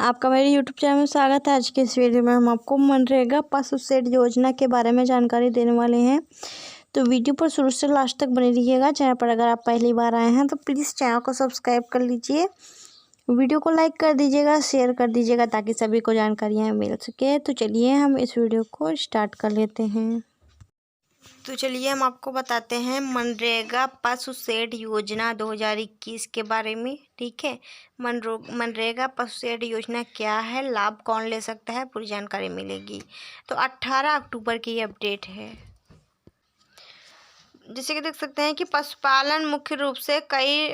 आपका मेरे YouTube channel में स्वागत है। आज के इस वीडियो में हम आपको मनरेगा पशु शेड योजना के बारे में जानकारी देने वाले हैं। तो वीडियो पर शुरू से लास्ट तक बने रहिएगा। चैनल पर अगर आप पहली बार आए हैं तो प्लीज़ चैनल को सब्सक्राइब कर लीजिए, वीडियो को लाइक कर दीजिएगा, शेयर कर दीजिएगा ताकि सभी को जानकारियाँ मिल सके। तो चलिए हम इस वीडियो को स्टार्ट कर लेते हैं। तो चलिए हम आपको बताते हैं मनरेगा पशु शेड योजना 2021 के बारे में। ठीक है, मनरेगा पशु शेड योजना क्या है, लाभ कौन ले सकता है, पूरी जानकारी मिलेगी। तो 18 अक्टूबर की ये अपडेट है। जैसे कि देख सकते हैं कि पशुपालन मुख्य रूप से कई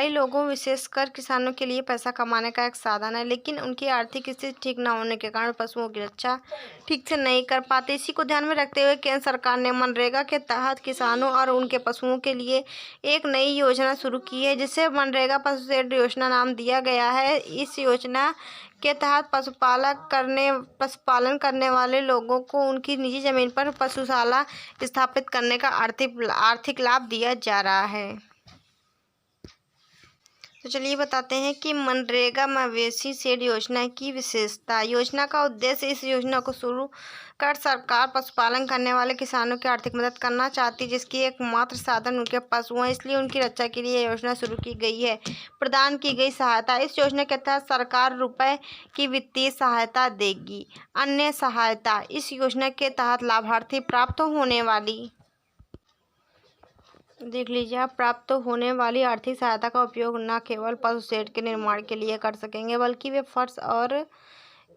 लोगों विशेषकर किसानों के लिए पैसा कमाने का एक साधन है, लेकिन उनकी आर्थिक स्थिति ठीक न होने के कारण पशुओं की रक्षा ठीक से नहीं कर पाते। इसी को ध्यान में रखते हुए केंद्र सरकार ने मनरेगा के तहत किसानों और उनके पशुओं के लिए एक नई योजना शुरू की है, जिसे मनरेगा पशु शेड योजना नाम दिया गया है। इस योजना के तहत पशुपालन करने वाले लोगों को उनकी निजी जमीन पर पशुशाला स्थापित करने का आर्थिक लाभ दिया जा रहा है। तो चलिए बताते हैं कि मनरेगा मवेशी शेड योजना की विशेषता। योजना का उद्देश्य, इस योजना को शुरू कर सरकार पशुपालन करने वाले किसानों की आर्थिक मदद करना चाहती है, जिसकी एकमात्र साधन उनके पशु हैं, इसलिए उनकी रक्षा के लिए योजना शुरू की गई है। प्रदान की गई सहायता, इस योजना के तहत सरकार रुपए की वित्तीय सहायता देगी। अन्य सहायता, इस योजना के तहत लाभार्थी प्राप्त होने वाली आर्थिक सहायता का उपयोग न केवल पशु शेड के निर्माण के लिए कर सकेंगे, बल्कि वे फर्श और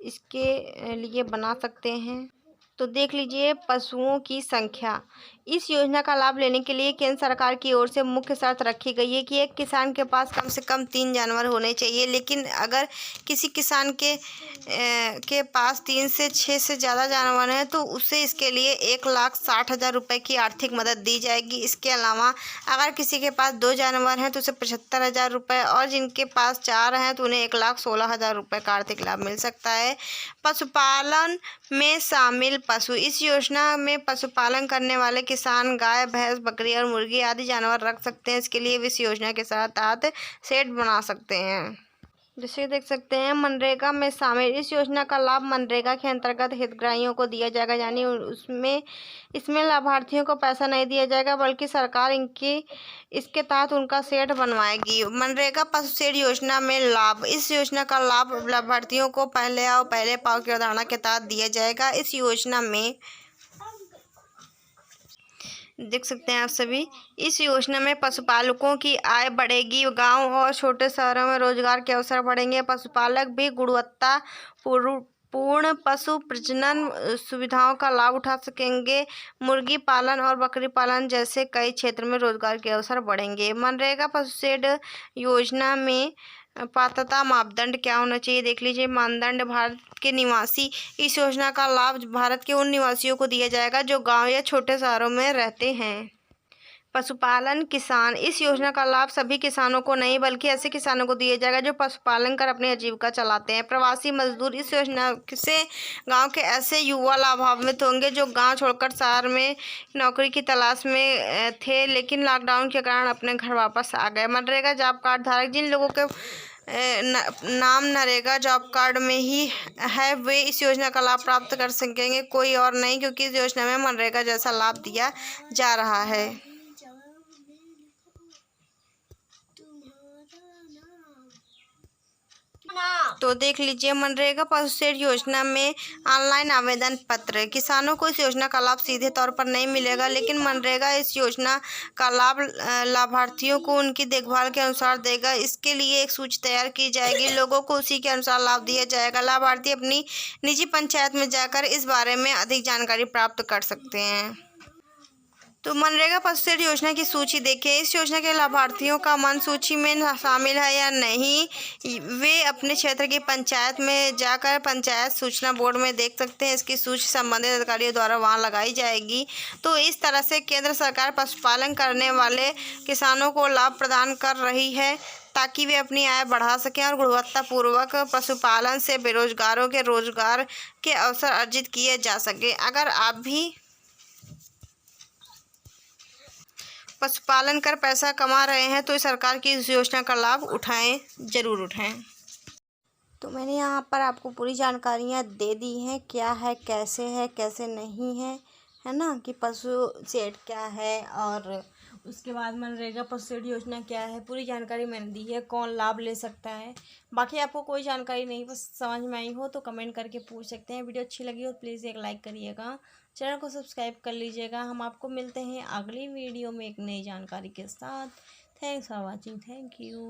इसके लिए बना सकते हैं। तो देख लीजिए पशुओं की संख्या। इस योजना का लाभ लेने के लिए केंद्र सरकार की ओर से मुख्य शर्त रखी गई है कि एक किसान के पास कम से कम 3 जानवर होने चाहिए, लेकिन अगर किसी किसान के पास 3 से 6 से ज़्यादा जानवर हैं तो उसे इसके लिए 1,60,000 रुपये की आर्थिक मदद दी जाएगी। इसके अलावा अगर किसी के पास 2 जानवर हैं तो उसे 75,000 रुपये, और जिनके पास 4 हैं तो उन्हें 1,16,000 रुपये का आर्थिक लाभ मिल सकता है। पशुपालन में शामिल पशु, इस योजना में पशुपालन करने वाले किसान गाय, भैंस, बकरी और मुर्गी आदि जानवर रख सकते हैं। इसके लिए इस योजना के तहत शेड बना सकते हैं। जैसे देख सकते हैं मनरेगा में शामिल, इस योजना का लाभ मनरेगा के अंतर्गत हितग्राहियों को दिया जाएगा, यानी इसमें लाभार्थियों को पैसा नहीं दिया जाएगा, बल्कि सरकार इसके तहत उनका शेड बनवाएगी। मनरेगा पशु शेड योजना में लाभ, इस योजना का लाभ लाभार्थियों को पहले आओ पहले पाओ की अवधारणा के तहत दिया जाएगा। इस योजना में देख सकते हैं आप सभी, इस योजना में पशुपालकों की आय बढ़ेगी, गांव और छोटे शहरों में रोजगार के अवसर बढ़ेंगे। पशुपालक भी गुणवत्ता पूर्ण पशु प्रजनन सुविधाओं का लाभ उठा सकेंगे। मुर्गी पालन और बकरी पालन जैसे कई क्षेत्र में रोजगार के अवसर बढ़ेंगे। मनरेगा पशु शेड योजना में पात्रता मापदंड क्या होना चाहिए, देख लीजिए। मानदंड, भारत के निवासी, इस योजना का लाभ भारत के उन निवासियों को दिया जाएगा जो गांव या छोटे शहरों में रहते हैं। पशुपालन किसान, इस योजना का लाभ सभी किसानों को नहीं बल्कि ऐसे किसानों को दिया जाएगा जो पशुपालन कर अपनी आजीविका चलाते हैं। प्रवासी मजदूर, इस योजना से गांव के ऐसे युवा लाभान्वित होंगे जो गांव छोड़कर शहर में नौकरी की तलाश में थे, लेकिन लॉकडाउन के कारण अपने घर वापस आ गए। मनरेगा जॉब कार्ड धारक, जिन लोगों के नाम नरेगा जॉब कार्ड में ही है वे इस योजना का लाभ प्राप्त कर सकेंगे, कोई और नहीं, क्योंकि इस योजना में मनरेगा जैसा लाभ दिया जा रहा है। तो देख लीजिए मनरेगा पशु शेड योजना में ऑनलाइन आवेदन पत्र। किसानों को इस योजना का लाभ सीधे तौर पर नहीं मिलेगा, लेकिन मनरेगा इस योजना का लाभ लाभार्थियों को उनकी देखभाल के अनुसार देगा। इसके लिए एक सूची तैयार की जाएगी, लोगों को उसी के अनुसार लाभ दिया जाएगा। लाभार्थी अपनी निजी पंचायत में जाकर इस बारे में अधिक जानकारी प्राप्त कर सकते हैं। तो मनरेगा पशु शेड योजना की सूची देखें। इस योजना के लाभार्थियों का मन सूची में शामिल है या नहीं, वे अपने क्षेत्र की पंचायत में जाकर पंचायत सूचना बोर्ड में देख सकते हैं। इसकी सूची संबंधित अधिकारियों द्वारा वहां लगाई जाएगी। तो इस तरह से केंद्र सरकार पशुपालन करने वाले किसानों को लाभ प्रदान कर रही है ताकि वे अपनी आय बढ़ा सकें और गुणवत्तापूर्वक पशुपालन से बेरोजगारों के रोजगार के अवसर अर्जित किए जा सके। अगर आप भी पशुपालन कर पैसा कमा रहे हैं तो सरकार की इस योजना का लाभ उठाएं, ज़रूर उठाएं। तो मैंने यहाँ पर आपको पूरी जानकारियाँ दे दी हैं, क्या है, कैसे नहीं है ना, कि पशु शेड क्या है और उसके बाद मनरेगा पशु शेड योजना क्या है, पूरी जानकारी मैंने दी है, कौन लाभ ले सकता है। बाकी आपको कोई जानकारी नहीं बस समझ में आई हो तो कमेंट करके पूछ सकते हैं। वीडियो अच्छी लगी हो तो प्लीज़ एक लाइक करिएगा, चैनल को सब्सक्राइब कर लीजिएगा। हम आपको मिलते हैं अगली वीडियो में एक नई जानकारी के साथ। Thanks for watching, thank you.